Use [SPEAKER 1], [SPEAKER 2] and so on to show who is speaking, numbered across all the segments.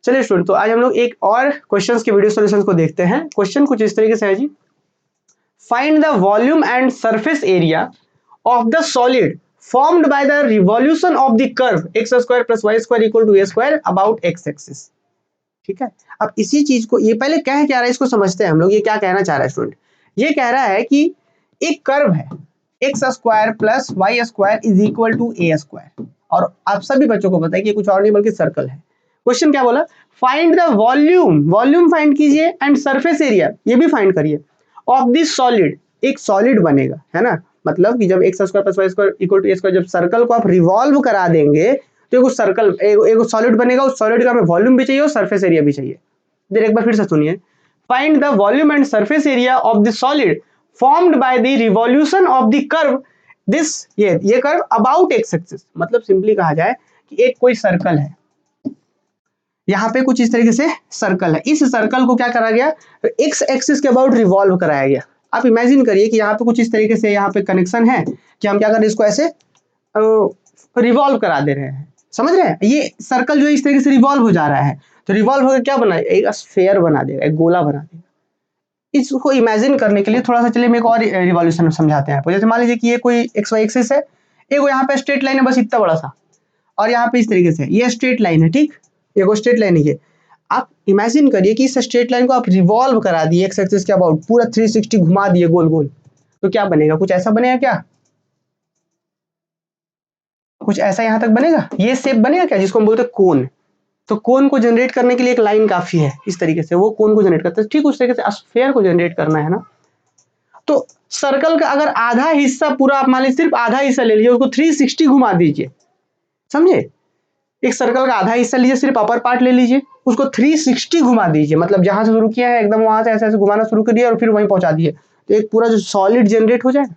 [SPEAKER 1] चलिए स्टूडेंट, तो आज हम लोग एक और क्वेश्चंस के वीडियो सॉल्यूशंस को देखते हैं। क्वेश्चन कुछ इस तरीके से है जी, find the volume and surface area of the solid formed by the revolution of the curve x square plus y square equal to a square about x axis। ठीक है, अब इसी चीज को ये पहले कह क्या रहा है इसको समझते हैं हम लोग। ये क्या कहना चाह रहा है स्टूडेंट, ये कह रहा है कि एक कर्व है x square plus Y square is equal to A square, और आप सभी बच्चों को पता है कि कुछ और नहीं बल्कि सर्कल है। क्वेश्चन क्या बोला, find the volume, volume find कीजिए, एंड सरफेस एरिया ये भी फाइंड करिए, ऑफ दिस सॉलिड, एक सॉलिड बनेगा है ना। मतलब कि जब x square plus Y square equal to A square, जब सर्कल को आप रिवॉल्व करा देंगे तो एक सर्कल एक सॉलिड बनेगा। उस सॉलिड का हमें वॉल्यूम भी चाहिए और सरफेस एरिया भी चाहिए। देर एक बार फिर से सुनिए, find the volume and surface area of the solid formed by the revolution of the curve this, ये कर्व अबाउट एक्स एक्सिस। मतलब सिंपली कहा जाए कि एक कोई सर्कल है, यहाँ पे कुछ इस तरीके से सर्कल है, इस सर्कल को क्या करा गया, एक्स एक्सिस के अबाउट रिवॉल्व कराया गया। आप इमेजिन करिए कि यहाँ पे कुछ इस तरीके से यहाँ पे कनेक्शन है कि हम क्या कर रहे हैं, इसको ऐसे रिवॉल्व करा दे रहे हैं। समझ रहे हैं, ये सर्कल जो है इस तरीके से रिवॉल्व हो जा रहा है, तो रिवॉल्व होकर क्या बना, एक स्फीयर बना देगा, एक गोला बना देगा। इसको इमेजिन करने के लिए थोड़ा सा चलिए हम एक और रिवॉल्यूशन समझाते हैं। जैसे मान लीजिए कि ये कोई एक्स वाई एक्सिस है, एक यहाँ पे स्ट्रेट लाइन है बस इतना बड़ा सा, और यहाँ पे इस तरीके से ये स्ट्रेट लाइन है। ठीक, ये वो स्ट्रेट लाइन है। आप इमेजिन करिए कि इस स्ट्रेट लाइन को आप रिवॉल्व करा दिए एक्स एक्सिस के अबाउट, पूरा 360 घुमा दिए गोल गोल, तो क्या बनेगा, कुछ ऐसा बनेगा क्या, कुछ ऐसा यहां तक बनेगा, ये शेप बनेगा क्या, जिसको हम बोलते हैं कोन। तो कोन को जनरेट करने के लिए एक लाइन काफी है, इस तरीके से वो कोन को जनरेट करता है। ठीक उस तरीके से स्फीयर को जनरेट करना है ना। तो सर्कल का अगर आधा हिस्सा पूरा, आप मान लीजिए सिर्फ आधा हिस्सा ले लीजिए, उसको 360 घुमा दीजिए, समझे। एक सर्कल का आधा हिस्सा लीजिए, सिर्फ अपर पार्ट ले लीजिए, उसको 360 घुमा दीजिए। मतलब जहां से शुरू किया है एकदम वहां से ऐसे ऐसे घुमाना शुरू कर दिया और फिर वहीं पहुंचा दिए, तो एक पूरा जो सॉलिड जनरेट हो जाएगा।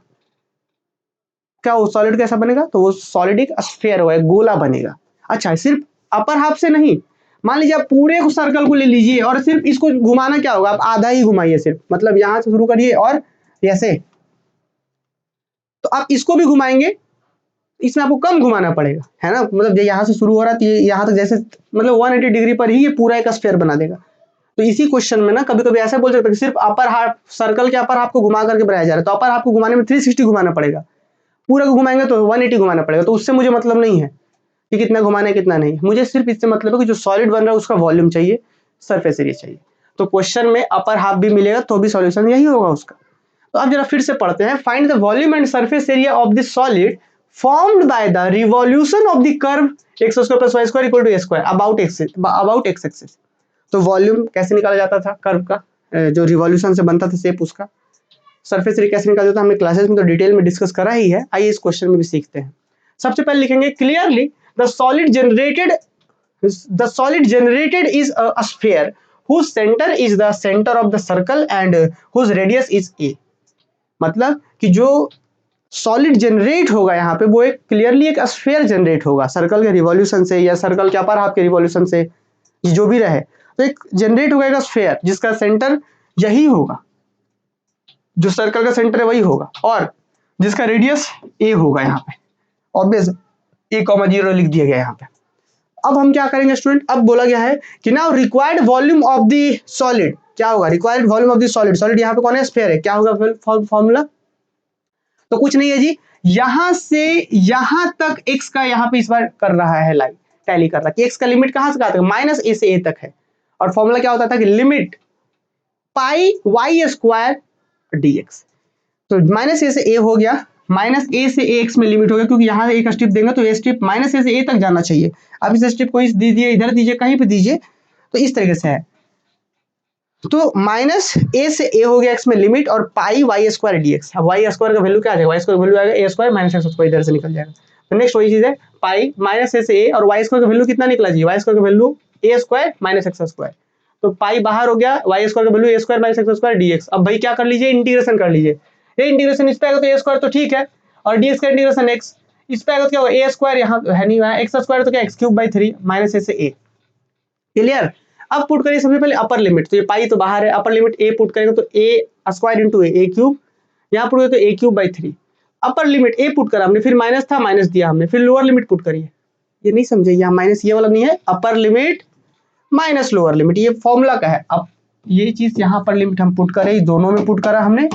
[SPEAKER 1] क्या वो सॉलिड कैसा बनेगा, तो वो सॉलिड एक स्फीयर होगा, एक गोला बनेगा। अच्छा, सिर्फ अपर हाफ से नहीं, मान लीजिए आप पूरे सर्कल को ले लीजिए और सिर्फ इसको घुमाना क्या होगा, आप आधा ही घुमाइए सिर्फ, मतलब यहां से शुरू करिए और ऐसे, तो आप इसको भी घुमाएंगे, इसमें आपको कम घुमाना पड़ेगा है ना। मतलब यहाँ से शुरू हो रहा है यहाँ तक जैसे, मतलब 180 डिग्री पर ही ये पूरा एक स्फीयर बना देगा। तो इसी क्वेश्चन में ना कभी कभी ऐसा बोल सकते हैं कि सिर्फ अपर हाफ, सर्कल के अपर हाफ को घुमा करके बनाया जा रहा है, तो अपर हाफ को घुमाने में 360 घुमाना पड़ेगा, पूरा को घुमाएंगे तो 180 घुमाना पड़ेगा। तो उससे मुझे मतलब नहीं है कि कितना घुमाना है कितना नहीं, मुझे सिर्फ इससे मतलब है कि जो सॉलिड बन रहा है उसका वॉल्यूम चाहिए, सरफेस एरिया चाहिए। तो क्वेश्चन में अपर हाफ भी मिलेगा तो भी सॉल्यूशन यही होगा उसका। तो अब जरा फिर से पढ़ते हैं, find the volume and surface area of this solid formed by the revolution of the curve x square plus y square equal to a square about x axis। तो वॉल्यूम कैसे निकाला जाता था कर्व का, जो रिवॉल्यूशन से बनता था शेप उसका। सरफेस एरिया कैसे निकाला जाता है, हमने क्लासेस में तो डिटेल में डिस्कस करा ही है। आइए इस क्वेश्चन में भी सीखते हैं। सबसे पहले लिखेंगे clearly the solid generated is a sphere whose center is the center of the circle and whose radius is a। मतलब कि जो सॉलिड जनरेट होगा यहाँ पे वो एक क्लियरली एक स्फीयर जनरेट होगा सर्कल के रिवॉल्यूशन से या सर्कल के अपर हाफ के रिवॉल्यूशन से, जो भी रहे, तो एक जनरेट होगा एक स्फीयर जिसका सेंटर यही होगा, जो सर्कल का सेंटर है वही होगा, और जिसका रेडियस ए होगा। यहाँ पे ऑब्वियस a,0 लिख दिया गया यहाँ पे। अब हम क्या करेंगे स्टूडेंट, अब बोला गया है कि now required volume of the solid, क्या होगा, required volume of the solid, solid यहाँ पे कौन है, स्फीयर है, क्या होगा फॉर्मूला, तो कुछ नहीं है जी, यहां से यहां तक x का यहाँ पे इस बार कर रहा है लाइन, टैली कर रहा है कि x का लिमिट कहां से कहां तक, माइनस ए से ए तक है। और फॉर्मूला क्या होता था कि लिमिट पाई वाई स्क्वायर dx। तो माइनस ए से ए हो गया, माइनस ए से ए एक्स में लिमिट हो गया, क्योंकि यहां एक स्टेप देंगे तो ये स्टेप माइनस ए से ए तक जाना चाहिए। अब इस स्टेप को इस दीजिए, इधर दीजिए, कहीं पे दीजिए, तो इस तरीके से है। तो माइनस ए से ए हो गया एक्स में लिमिट, और पाई वाई स्क्वायर डी एक्स। अब वाई स्क्वायर का वैल्यू क्या आ जाएगा, वाई स्क्वायर वैल्यू आएगा ए स्क्वायर माइनस एक्स स्क्वायर, इधर से निकल जाएगा। तो नेक्स्ट वही चीज है, पाई माइनस ए से ए, और वाई स्क्वायर का वैल्यू कितना निकला जी, वाई स्क्वायर का value A square minus x square. तो पाई बाहर हो गया, वाई स्क्वायर का value A square minus x square D X. अब भाई क्या कर लीजिए, इंटीग्रेशन कर लीजिए। ये इंटीग्रेशन इस पे आएगा तो ए स्क्वायर तो ठीक है, और डी एक्स का इंटीग्रेशन एक्स, इस पे आएगा तो क्या होगा, ए स्क्वायर यहाँ है नहीं, एक्स स्क्वायर तो क्या x cube by 3 minus a से ए। क्लियर। अब पुट करिए सबसे पहले अपर लिमिट, तो ये पाई तो बाहर है, अपर लिमिट ए पुट करेंगे तो A square into A cube, यहाँ पुट करें तो A cube by 3। Upper limit A put करा हमने, फिर माइनस था माइनस दिया हमने, फिर लोअर लिमिट पुट करिए। ये नहीं समझे, यहाँ माइनस ये वाला नहीं है, upper limit minus lower limit, ये फॉर्मूला का है। अब ये चीज यहाँ पर लिमिट हम पुट करें, दोनों में पुट करा हमने,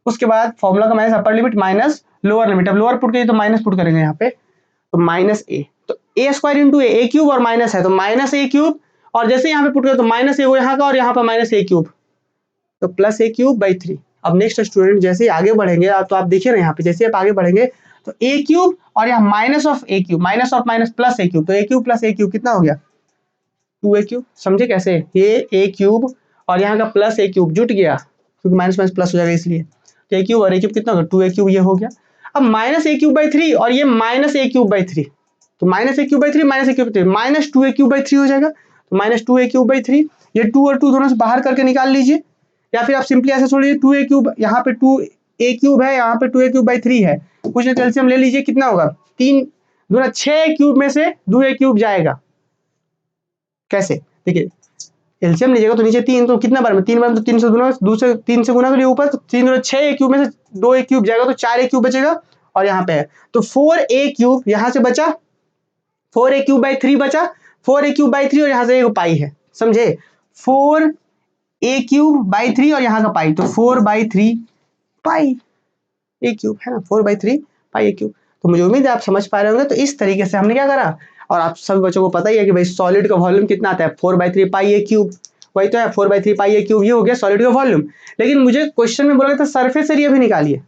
[SPEAKER 1] उसके बाद फॉर्मूला का minus upper limit minus lower limit, अब लोअर पुट करिए तो माइनस पुट करेंगे यहाँ पे, तो माइनस ए, तो A square into A cube और माइनस है तो माइनस ए क्यूब, और जैसे यहाँ पे पुट करें तो माइनस ए वो यहाँ का और यहाँ पर माइनस ए क्यूब, तो प्लस ए क्यूब बाई 3। अब नेक्स्ट स्टूडेंट जैसे ही आगे बढ़ेंगे तो आप देखिए ना यहाँ पे जैसे आप आगे बढ़ेंगे तो ए क्यूब और यहाँ minus of A cube, minus of minus plus A cube, तो A cube plus A cube कितना हो गया 2a क्यूब। समझे कैसे, ये ए क्यूब और यहाँ का प्लस ए क्यूब जुट गया क्योंकि माइनस माइनस प्लस हो जाएगा इसलिए, तो ए क्यूब और ए क्यूब कितना होगा 2a क्यूब, ये हो गया। अब माइनस ए क्यूब बाई 3 और ये माइनस ए क्यूब बाई 3, तो minus A cube by 3 minus A cube by 3 minus 2a cube by 3 हो जाएगा, तो माइनस 2a क्यूब बाई 3, ये 2 और 2 दोनों से बाहर करके निकाल लीजिए, या फिर आप सिंपली ऐसे छोड़ लीजिए 2a क्यूब, यहाँ पे 2a क्यूब है, यहाँ पे 2a क्यूब बाई 3 है, कुछ एलसीएम ले लीजिए, कितना होगा 3 दूना 6 क्यूब में से 2a क्यूब जाएगा। कैसे देखिए, एलसीएम लीजिएगा तो नीचे 3, तो कितना बार में 3 बार, तो 3 से गुना, 2 से 3 से गुना करिए ऊपर, तो 3 दूना 6 ए क्यूब में से 2 ए क्यूब जाएगा तो 4 ए क्यूब बचेगा, और यहाँ पे है तो 4 ए क्यूब यहाँ से बचा, 4 ए क्यूब बाई 3 बचा, 4 ए क्यूब बाई 3 और यहाँ से एक पाई है, समझे 4 ए क्यूब बाई 3 और यहाँ का पाई, तो 4 बाई 3 पाई ए क्यूब है ना, 4 बाई 3 पाई ए क्यूब। तो मुझे उम्मीद है आप समझ पा रहे होंगे। तो इस तरीके से हमने क्या करा, और आप सभी बच्चों को पता ही है कि भाई सॉलिड का वॉल्यूम कितना आता है 4 बाई 3 पाई ए क्यूब, वही तो है 4 बाई 3 पाई ए क्यूब, ये हो गया सॉलिड का वॉल्यूम। लेकिन मुझे क्वेश्चन में बोला था सरफेस एरिया भी निकालिए,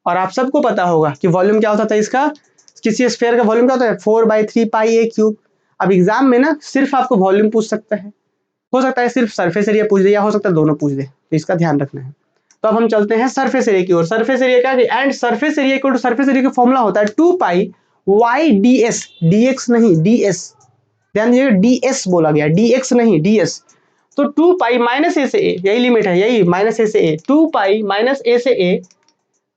[SPEAKER 1] और आप सबको पता होगा कि वॉल्यूम क्या होता था इसका, किसी स्फीयर का वॉल्यूम क्या होता है 4 बाई 3 पाई ए क्यूब। अब एग्जाम में ना सिर्फ आपको वॉल्यूम पूछ सकता है, हो सकता है सिर्फ सरफेस एरिया पूछ दे, या हो सकता है दोनों पूछ दे, तो इसका ध्यान रखना है। तो अब हम चलते हैं सरफेस एरिया की ओर। सरफेस एरिया क्या, and surface area equal to, surface area का फॉर्मूला होता है 2 pi y d s, dx नहीं ds, ध्यान दीजिएगा ds बोला गया, dx नहीं ds। तो 2 पाई माइनस ए से ए, यही लिमिट है, यही माइनस ए से ए, 2 पाई माइनस ए से ए,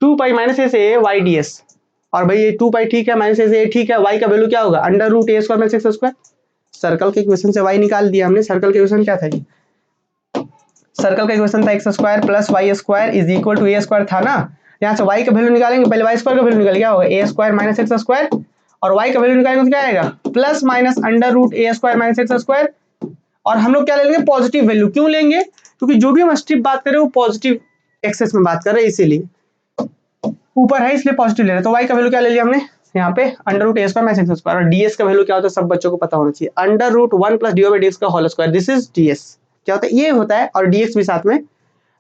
[SPEAKER 1] 2 पाई माइनस ए से ए वाई डी एस। और भाई ये 2 पाई ठीक है, माइनस ए से ए ठीक है, वाई का वैल्यू क्या होगा अंडर रूट ए square minus x square. Circle के इक्वेशन से वाई निकाल दिया हमने, सर्कल के इक्वेशन क्या था जी, सर्कल का इक्वेशन था X square plus Y square is equal to A square था ना, यहाँ से y का वैल्यू निकालेंगे, पहले y स्क्वायर का वैल्यू निकाल, क्या होगा ए स्क्वायर माइनस एक्स स्क्वायर, और y का वैल्यू निकालेंगे तो क्या आएगा प्लस माइनस अंडर रूट ए स्क्वायर माइनस एक्स स्क्वायर। और हम लोग क्या ले लेंगे पॉजिटिव वैल्यू, क्यों लेंगे क्योंकि जो भी हम स्ट्रिप बात कर रहे हैं वो पॉजिटिव एक्सेस में बात कर रहे हैं, इसीलिए ऊपर है इसलिए पॉजिटिव ले रहे हैं। तो y का वैल्यू क्या ले लिया हमने यहाँ पे अंडर रूट ए स्क्वायर माइनस एक्स स्क्वायर, और ds का वैल्यू क्या होता है सब बच्चों को पता होना चाहिए, under root 1 plus dy by dx का whole square, this is ds, क्या होता है ये होता है, और dx भी साथ में,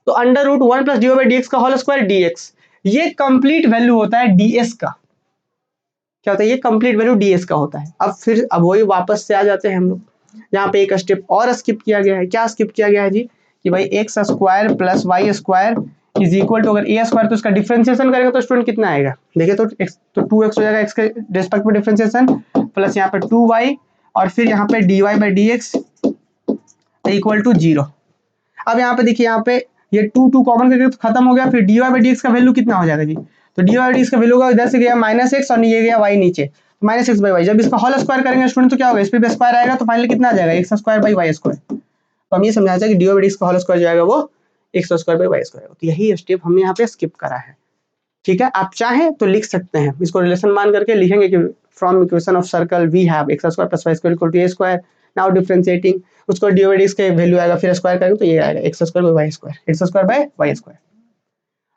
[SPEAKER 1] तो under root 1 plus dy by dx का होल स्क्वायर dx, ये कंप्लीट वैल्यू होता है ds का, क्या होता है ये कंप्लीट वैल्यू ds का होता है। अब फिर अब वही वापस से आ जाते हैं हम लोग, यहाँ पे एक स्टेप और स्किप किया गया है, क्या स्किप किया गया है जी कि भाई x square plus Y square is equal to, अगर ए स्क्वायर तो इसका डिफरेंशिएशन करेंगे तो स्टूडेंट कितना आएगा, देखिए तो x तो 2x हो जाएगा, x के रिस्पेक्ट में डिफरेंशिएशन प्लस यहाँ पे 2y और फिर यहाँ पे dy by dx equal to 0। अब यहाँ पे देखिए यहाँ पे ये 2 कॉमन करके तो खत्म हो गया, फिर dy बाई dx का वैल्यू कितना हो जाएगा जी, तो dy बाई dx का वैल्यू होगा, इधर से गया माइनस एक्स और ये गया y नीचे, माइनस एक्स बाई वाई, जब इसका होल स्क्वायर करेंगे स्टूडेंट तो क्या होगा इस पे भी स्क्वायर आएगा, तो फाइनली कितना आ जाएगा x square by y square. तो हम ये समझा कि dy बाई dx का होल स्क्वायर जाएगा वो x square by y square, तो यही स्टेप हमने यहाँ पे स्किप करा है। ठीक है, आप चाहें तो लिख सकते हैं, इसको रिलेशन मान करके लिखेंगे कि from equation of circle we have x square plus Y square equal to A square, now differentiating उसको dy बाई dx के वैल्यू आएगा, फिर स्क्वायर करेंगे तो ये आएगा x square by y square, x square by y square.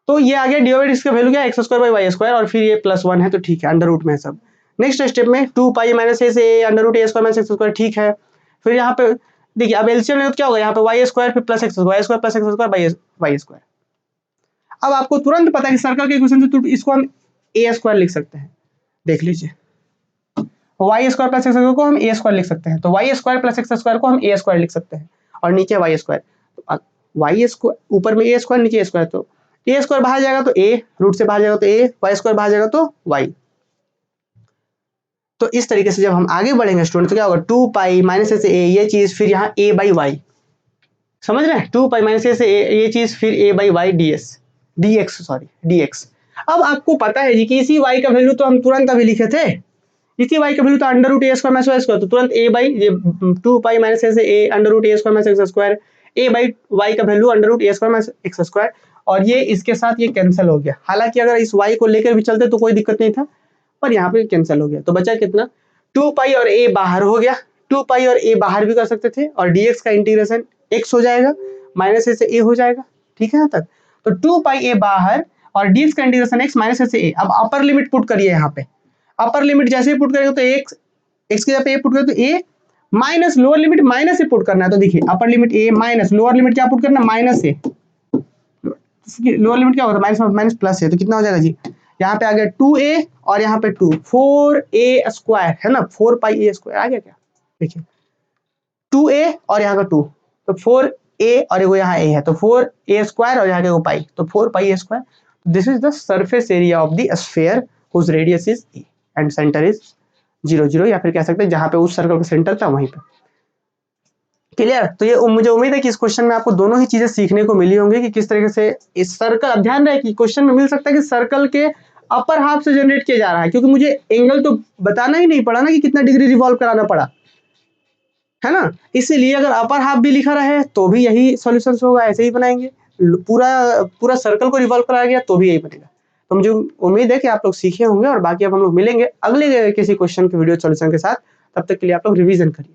[SPEAKER 1] तो ये आ गया dy बाई dx का वैल्यू क्या है x square by y square, और फिर ये प्लस 1 है तो ठीक है, अंडर रूट में है सब। नेक्स्ट स्टेप में 2 पाई माइनस ए से अंडर रूट ए स्क्वायर माइनस एक्स स्क्वायर, ठीक है। फिर यहाँ पे देखिए अब एलसीएम लेंगे तो क्या होगा, यहाँ पे वाई स्क्वायर फिर plus x y square plus x square by y square. अब आपको तुरंत पता है कि सर्कल के इक्वेशन से इसको हम ए स्क्वायर लिख सकते हैं, देख लीजिए y square plus x square को हम ए स्क्वायर लिख सकते हैं, तो y square plus x square को हम ए स्क्वायर लिख सकते हैं, और नीचे वाई स्क्वायर, तो वाई स्क्वायर ऊपर में ए स्क्वायर नीचे ए स्क्वायर, तो ए स्क्वायर बाहर जाएगा तो ए, रूट से बाहर जाएगा तो ए, वाई स्क्वायर बाहर जाएगा तो वाई। तो इस तरीके से जब हम आगे बढ़ेंगे स्टूडेंट तो क्या होगा 2 पाई माइनस ए से ए ये चीज, फिर यहाँ a बाई वाई, समझ रहे हैं 2 पाई माइनस ए से ए ये चीज, फिर a by y dx sorry dx। अब आपको पता है जी कि इसी y का वैल्यू तो हम तुरंत अभी लिखे थे, इसी y का वैल्यू तो अंडर रूट ए स्क्वायर माइनस वाई स्क्वायर, तो तुरंत a by 2 pi minus a से a under root A square minus x square, a by y का वैल्यू अंडर रूट ए स्क्वायर माइनस एक्स स्क्वायर, और ये इसके साथ ये कैंसिल हो गया। हालांकि अगर इस y को लेकर भी चलते तो कोई दिक्कत नहीं था, पर यहाँ पे कैंसिल हो गया, तो बचा कितना 2 पाई और a बाहर हो गया, 2 पाई और a बाहर भी कर सकते थे और dx का इंटीग्रेशन x हो जाएगा, माइनस a से a हो जाएगा। ठीक है यहाँ तक। तो 2 पाई a बाहर और dx का इंटीग्रेशन x माइनस a से a। अब अपर लिमिट पुट करिए यहाँ पे, अपर लिमिट जैसे ही पुट करेंगे तो x की जगह पे a पुट करें तो a minus lower limit minus से पुट करना है। तो देखिए upper limit a minus lower limit क्या पुट करना, माइनस a। लोअर लिमिट क्या होगा, माइनस माइनस प्लस है, तो कितना हो जाएगा जी, यहाँ पे आ गया 2a और यहाँ पे 2, 4a स्क्वायर है ना, 4 पाई a स्क्वायर आ गया क्या, देखिए 2a और यहाँ का 2, तो 4a और एगो यहाँ a है, तो 4a स्क्वायर और यहाँ का पाई, तो 4 pi a square. This is the surface area of the sphere whose radius is a and centre is 0 0, या फिर कह सकते हैं जहां पे उस सर्कल का सेंटर था वहीं पे। क्लियर। तो ये मुझे उम्मीद है कि इस क्वेश्चन में आपको दोनों ही चीजें सीखने को मिली होंगी कि किस तरीके से इस सर्कल, अब ध्यान रहे कि क्वेश्चन में मिल सकता है कि सर्कल के अपर हाफ से जनरेट किया जा रहा है, क्योंकि मुझे एंगल तो बताना ही नहीं पड़ा ना कि कितना डिग्री रिवॉल्व कराना पड़ा, है ना। इसीलिए अगर अपर हाफ भी लिखा रहे तो भी यही सॉल्यूशंस होगा, ऐसे ही बनाएंगे। पूरा पूरा सर्कल को रिवॉल्व कराया गया तो भी यही बनेगा। तो मुझे उम्मीद है कि आप लोग सीखे होंगे और बाकी अब हम लोग मिलेंगे अगले किसी क्वेश्चन के वीडियो सॉल्यूशन के साथ। तब तक के लिए आप लोग रिवीजन करिए।